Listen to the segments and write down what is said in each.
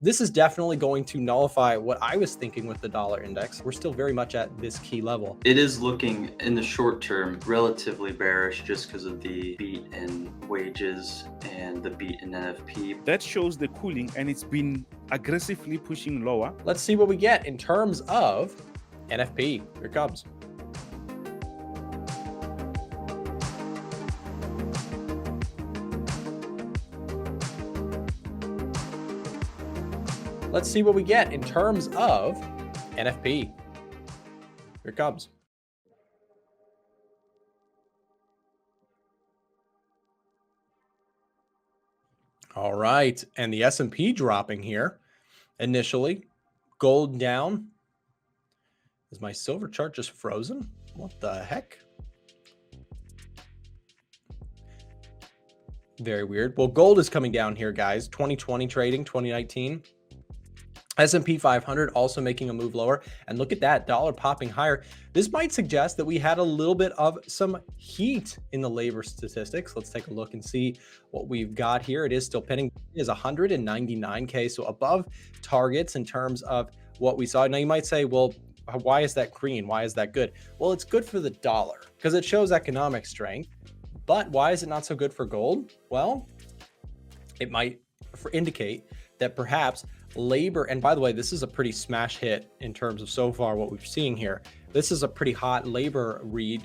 This is definitely going to nullify what I was thinking with the dollar index. We're still very much at this key level. It is looking in the short term relatively bearish just because of the beat in wages and the beat in NFP. That shows the cooling, and it's been aggressively pushing lower. Let's see what we get in terms of NFP. Here it comes. Let's see what we get in terms of NFP. Here it comes. All right, and the S&P dropping here initially. Gold down. Is my silver chart just frozen? What the heck? Very weird. Well, gold is coming down here, guys. 2020 trading, 2019. S&P 500 also making a move lower. And look at that, dollar popping higher. This might suggest that we had a little bit of some heat in the labor statistics. Let's take a look and see what we've got here. It is still pending. It is 199K, so above targets in terms of what we saw. Now you might say, well, why is that green? Why is that good? Well, it's good for the dollar because it shows economic strength. But why is it not so good for gold? Well, it might indicate that perhaps labor, and by the way, this is a pretty smash hit in terms of so far what we're seeing here. This is a pretty hot labor read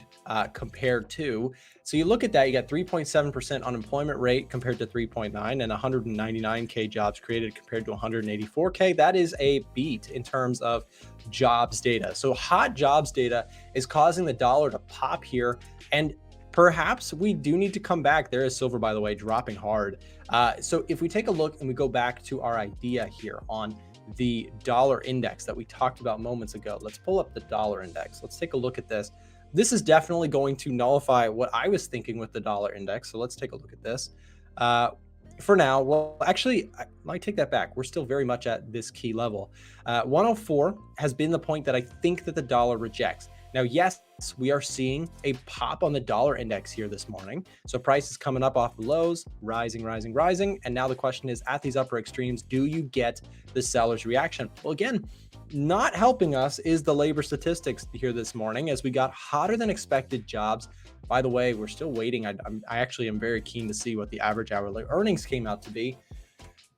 compared to, so you look at that, you got 3.7% unemployment rate compared to 3.9 and 199K jobs created compared to 184K. That is a beat in terms of jobs data. So hot jobs data is causing the dollar to pop here, and perhaps we do need to come back. There is silver, by the way, dropping hard. So if we take a look and we go back to our idea here on the dollar index that we talked about moments ago, let's pull up the dollar index. Let's take a look at this. This is definitely going to nullify what I was thinking with the dollar index. So let's take a look at this. For now, well, actually, I might take that back. We're still very much at this key level. 104 has been the point that I think that the dollar rejects. Now, yes, we are seeing a pop on the dollar index here this morning. So price is coming up off the lows, rising, rising, rising. And now the question is, at these upper extremes, do you get the seller's reaction? Well, again, not helping us is the labor statistics here this morning as we got hotter than expected jobs. By the way, we're still waiting. I actually am very keen to see what the average hourly earnings came out to be.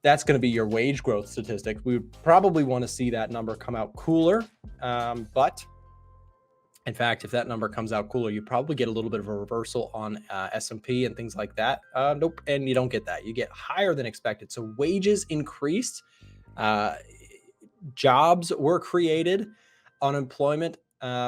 That's going to be your wage growth statistic. We would probably want to see that number come out cooler, but in fact, if that number comes out cooler, you probably get a little bit of a reversal on S&P and things like that. Nope, and you don't get that. You get higher than expected. So wages increased, jobs were created, unemployment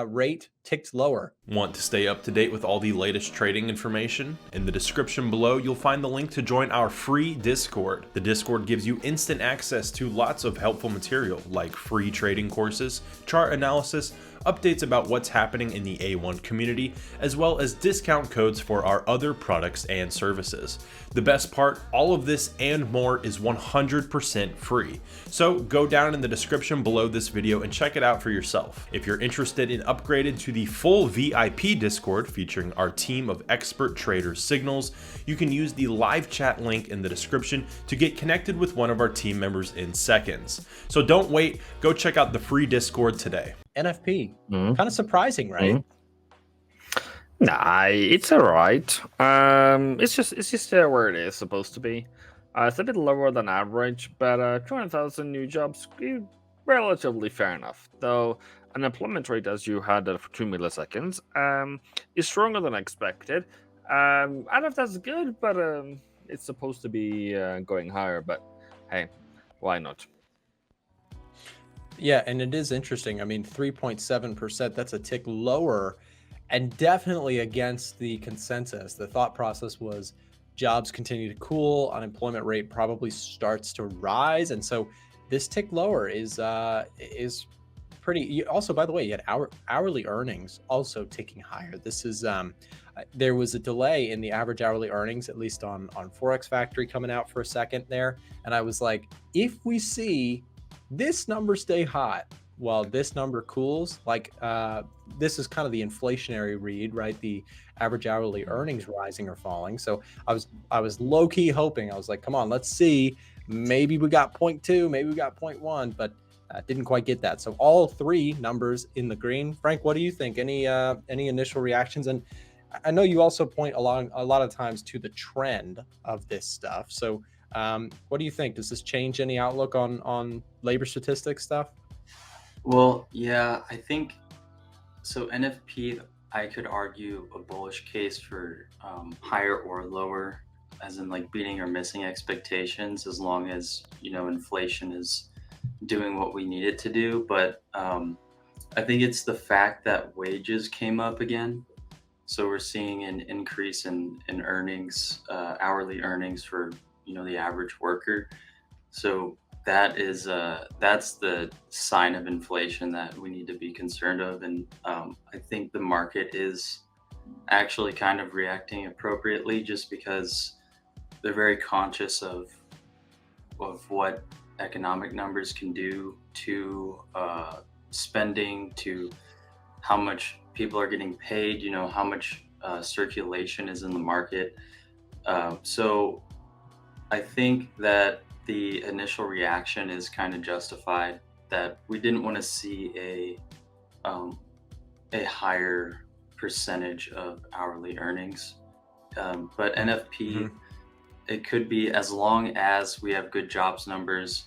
rate ticked lower. Want to stay up to date with all the latest trading information? In the description below, you'll find the link to join our free Discord. The Discord gives you instant access to lots of helpful material like free trading courses, chart analysis, updates about what's happening in the A1 community, as well as discount codes for our other products and services. The best part, all of this and more is 100% free. So go down in the description below this video and check it out for yourself. If you're interested in upgrading to the full VIP Discord featuring our team of expert traders signals, you can use the live chat link in the description to get connected with one of our team members in seconds. So don't wait, go check out the free Discord today. NFP, kind of surprising, right? Nah, it's all right. It's just where it is supposed to be. It's a bit lower than average, but 200,000 new jobs, relatively fair enough. Though unemployment rate, as you had for 2 milliseconds, is stronger than expected. I don't know if that's good, but it's supposed to be going higher. But hey, why not? Yeah, and it is interesting. I mean, 3.7%, that's a tick lower and definitely against the consensus. The thought process was jobs continue to cool, unemployment rate probably starts to rise. And so this tick lower is pretty. Also, by the way, you had hourly earnings also ticking higher. This is there was a delay in the average hourly earnings, at least on Forex Factory coming out for a second there. And I was like, if we see this number stay hot while this number cools, like this is kind of the inflationary read, right? The average hourly earnings rising or falling. So I was low-key hoping, I was like, come on, let's see maybe we got 0.2, maybe we got 0.1, but didn't quite get that. So all three numbers in the green. Frank, what do you think? Any initial reactions? And I know you also point along a lot of times to the trend of this stuff. So what do you think? Does this change any outlook on labor statistics stuff? Well, yeah, I think so. NFP, I could argue a bullish case for higher or lower, as in like beating or missing expectations, as long as inflation is doing what we need it to do. But I think it's the fact that wages came up again. So we're seeing an increase in earnings, hourly earnings for the average worker. So that's the sign of inflation that we need to be concerned of, and I think the market is actually kind of reacting appropriately, just because they're very conscious of what economic numbers can do to spending, to how much people are getting paid, how much circulation is in the market. So I think that the initial reaction is kind of justified, that we didn't want to see a higher percentage of hourly earnings. But NFP, it could be, as long as we have good jobs numbers,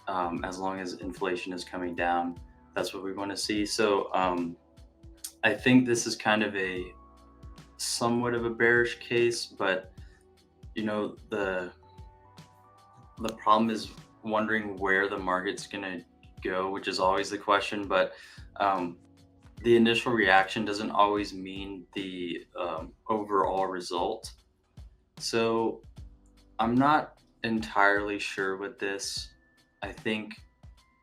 as long as inflation is coming down, that's what we want to see. So I think this is kind of a somewhat of a bearish case, but the problem is wondering where the market's going to go, which is always the question. But the initial reaction doesn't always mean the overall result. So I'm not entirely sure with this. I think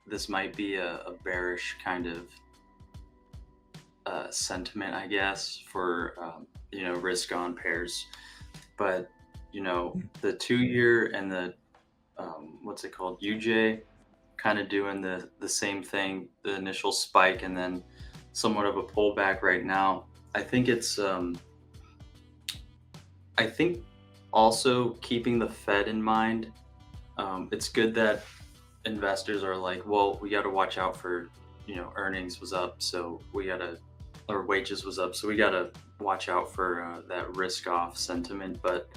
this might be a bearish kind of sentiment, I guess, for risk on pairs. But the 2-year and the what's it called, UJ, kind of doing the same thing, the initial spike and then somewhat of a pullback right now. I think it's I think also keeping the Fed in mind. It's good that investors are like, well, we got to watch out for earnings was up, so we got to, or wages was up, so we got to watch out for that risk off sentiment. But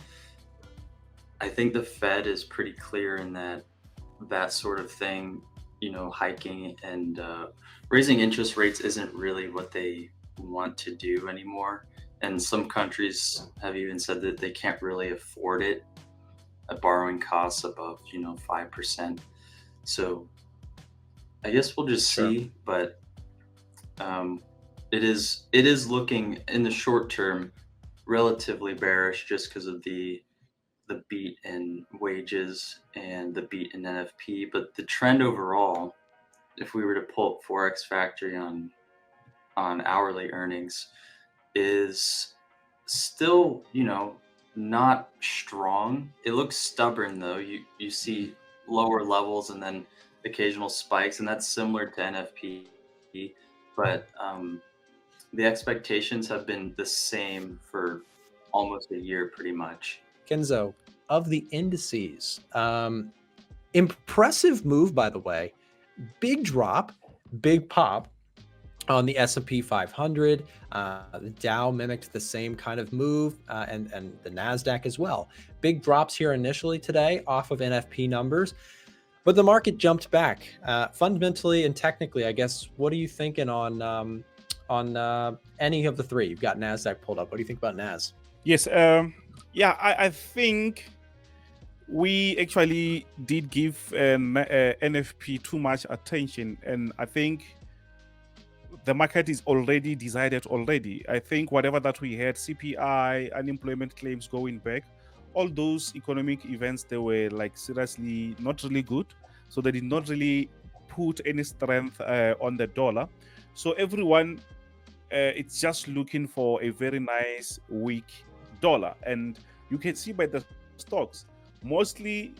I think the Fed is pretty clear in that sort of thing, hiking and raising interest rates isn't really what they want to do anymore. And some countries have even said that they can't really afford it at borrowing costs above 5%. So I guess we'll just see. But it is looking in the short term relatively bearish, just because of the beat in wages and the beat in NFP. But the trend overall, if we were to pull up Forex Factory on hourly earnings, is still not strong. It looks stubborn though. You see lower levels and then occasional spikes, and that's similar to NFP. But the expectations have been the same for almost a year, pretty much. Kenzo, of the indices, impressive move, by the way. Big drop, big pop on the S&P 500. The Dow mimicked the same kind of move, and the NASDAQ as well. Big drops here initially today off of NFP numbers, but the market jumped back. Fundamentally and technically, I guess, what are you thinking on any of the three? You've got NASDAQ pulled up. What do you think about NAS? Yes, yeah, I think we actually did give NFP too much attention, and I think the market is already decided already. I think whatever that we had, CPI, unemployment claims going back, all those economic events, they were like seriously not really good. So they did not really put any strength on the dollar. So everyone, it's just looking for a very nice weak dollar. And you can see by the stocks, mostly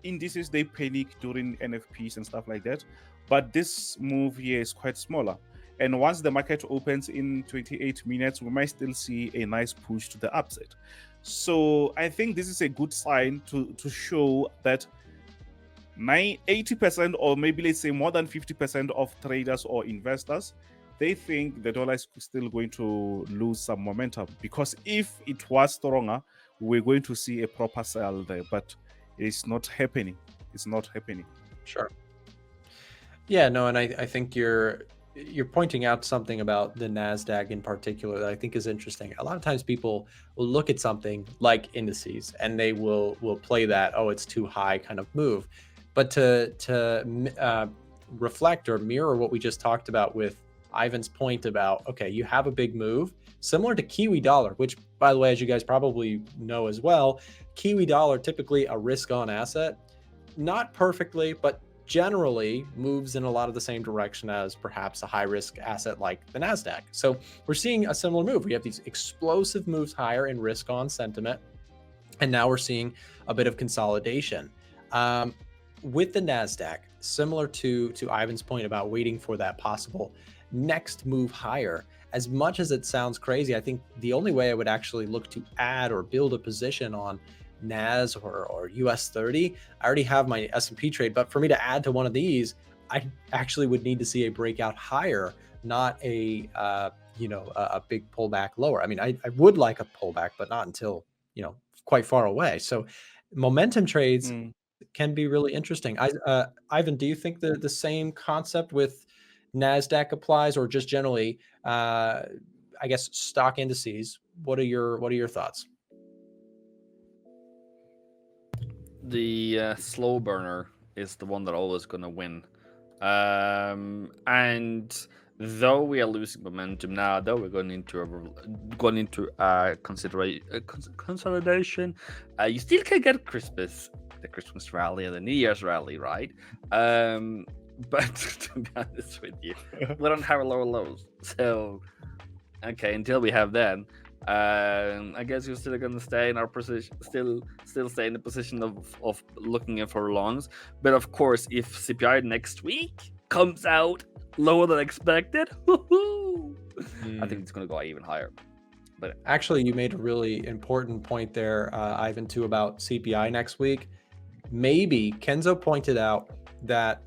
indices, they panic during NFPs and stuff like that. But this move here is quite smaller. And once the market opens in 28 minutes, we might still see a nice push to the upside. So I think this is a good sign to show that 80% or maybe let's say more than 50% of traders or investors, they think the dollar is still going to lose some momentum, because if it was stronger, we're going to see a proper sell there, but it's not happening. It's not happening. Sure. Yeah, no, and I think you're pointing out something about the NASDAQ in particular that I think is interesting. A lot of times people will look at something like indices and they will play that, oh, it's too high kind of move. But to reflect or mirror what we just talked about with Ivan's point about, okay, you have a big move, similar to Kiwi dollar, which, by the way, as you guys probably know as well, Kiwi dollar, typically a risk on asset, not perfectly, but generally moves in a lot of the same direction as perhaps a high risk asset like the NASDAQ. So we're seeing a similar move. We have these explosive moves higher in risk on sentiment, and now we're seeing a bit of consolidation. With the NASDAQ, similar to Ivan's point about waiting for that possible next move higher, as much as it sounds crazy, I think the only way I would actually look to add or build a position on NAS or US 30, I already have my S&P trade, but for me to add to one of these, I actually would need to see a breakout higher, not a big pullback lower. I mean, I would like a pullback, but not until, quite far away. So momentum trades can be really interesting. Ivan, do you think the same concept with NASDAQ applies, or just generally, I guess, stock indices? What are your thoughts? The slow burner is the one that always going to win. And though we are losing momentum now, though we're going into consolidation, you still can get the Christmas rally and the New Year's rally, right? But to be honest with you, we don't have lower lows. So, okay, until we have that, I guess we're still gonna stay in our position, still stay in the position of looking in for longs. But of course, if CPI next week comes out lower than expected, I think it's gonna go even higher. But actually, you made a really important point there, Ivan, too, about CPI next week. Maybe Kenzo pointed out that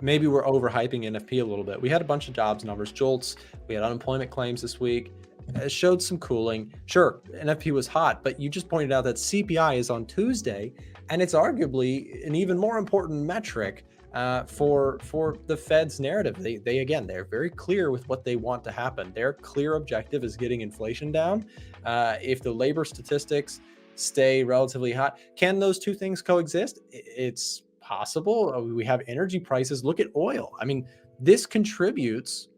maybe we're overhyping NFP a little bit. We had a bunch of jobs numbers, JOLTS. We had unemployment claims this week. It showed some cooling. Sure, NFP was hot, but you just pointed out that CPI is on Tuesday, and it's arguably an even more important metric for the Fed's narrative. They're very clear with what they want to happen. Their clear objective is getting inflation down. If the labor statistics stay relatively hot, can those two things coexist? It's possible. We have energy prices. Look at oil. I mean, this contributes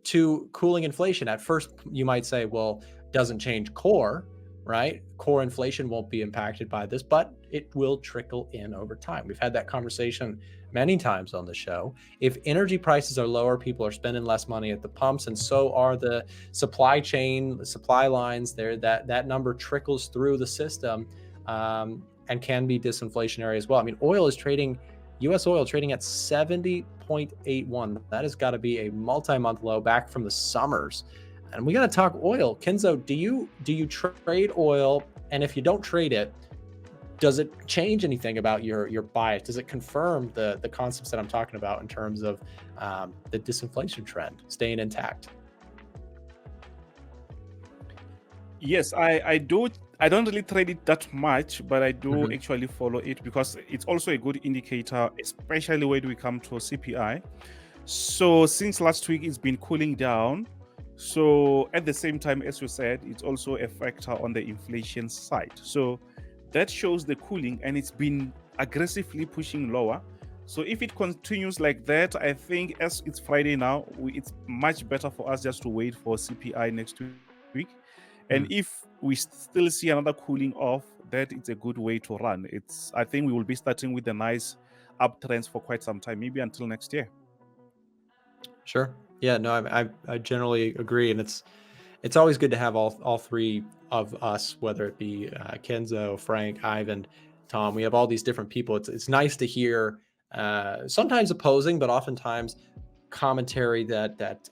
to cooling inflation. At first, you might say, well, doesn't change core, right? Core inflation won't be impacted by this, but it will trickle in over time. We've had that conversation many times on the show. If energy prices are lower, people are spending less money at the pumps, and so are the supply chain, the supply lines there. That number trickles through the system and can be disinflationary as well. I mean, US oil trading at 70.81. That has got to be a multi-month low back from the summers. And we got to talk oil. Kenzo, do you trade oil? And if you don't trade it, does it change anything about your bias? Does it confirm the concepts that I'm talking about in terms of the disinflation trend staying intact? Yes, I do. I don't really trade it that much, but I do actually follow it because it's also a good indicator, especially when we come to CPI. So since last week, it's been cooling down. So at the same time, as you said, it's also a factor on the inflation side. So that shows the cooling, and it's been aggressively pushing lower. So if it continues like that, I think as it's Friday now, it's much better for us just to wait for CPI next week. And if we still see another cooling off, that it's a good way to run. I think we will be starting with a nice uptrends for quite some time, maybe until next year. Sure. Yeah, no, I generally agree. And it's always good to have all three of us, whether it be Kenzo, Frank, Ivan, Tom. We have all these different people. It's nice to hear sometimes opposing, but oftentimes commentary that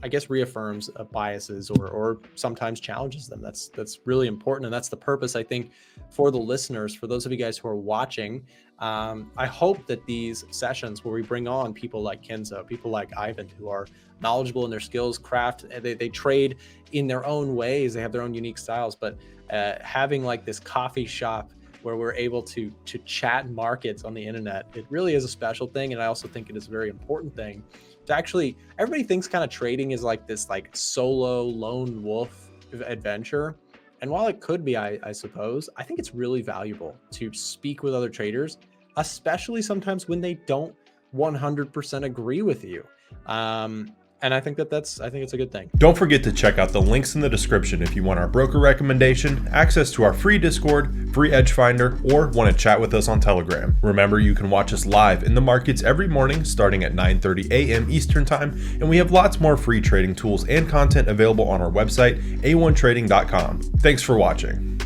I guess reaffirms biases or sometimes challenges them. That's really important, and that's the purpose, I think, for the listeners, for those of you guys who are watching. I hope that these sessions where we bring on people like Kenzo, people like Ivan, who are knowledgeable in their skills, craft, they trade in their own ways, they have their own unique styles, but having like this coffee shop where we're able to chat markets on the internet, it really is a special thing. And I also think it is a very important thing to actually, everybody thinks kind of trading is like this like solo lone wolf adventure. And while it could be, I suppose, I think it's really valuable to speak with other traders, especially sometimes when they don't 100% agree with you. And I think it's a good thing. Don't forget to check out the links in the description if you want our broker recommendation, access to our free Discord, free Edge Finder, or want to chat with us on Telegram. Remember, you can watch us live in the markets every morning starting at 9:30 a.m. Eastern Time, and we have lots more free trading tools and content available on our website, a1trading.com. Thanks for watching.